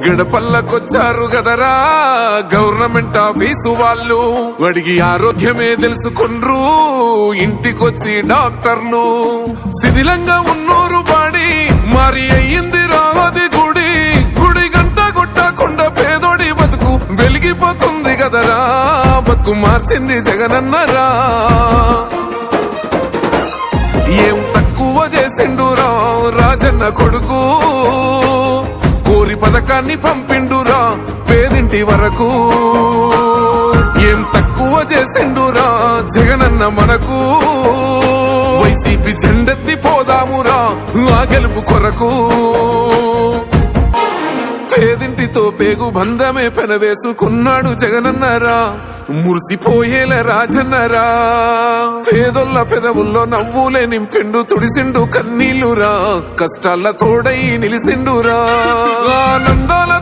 గడపల్లకొచ్చారు గదరా government office వాళ్ళు, అడిగి ఆరోగ్యమే తెలుసుకుండ్రు ఇంటికొచ్చి డాక్టర్లు. శిథిలంగా ఉన్నోరు బాడి మరి అయ్యింది రావది గుడి, గుడి గంట కొట్టకుండా పేదోడి బతుకు వెలిగిపోతుంది గదరా, బతుకు మార్చింది జగనన్నరా. ఏం తక్కువ చేసిండురా రాజన్న కొడుకు, కోరి పథకాన్ని పంపిండురా పేదింటి వరకు. ఏం తక్కువ చేసిండురా జగనన్న మనకు, వైసీపీ జెండెత్తి పోదామురా ఆ గెలుపు కొరకు. పేదింటితో పేగు బంధమే పెనవేసుకున్నాడు జగనన్నరా, మురిసిపోయేల రాజన్నరా. పేదొల్ల పెదవుల్లో నవ్వులే నింపిండు, తుడిసిండు కన్నీళ్లురా, కష్టాల తోడై నిలిసిండురా. ఆనందాల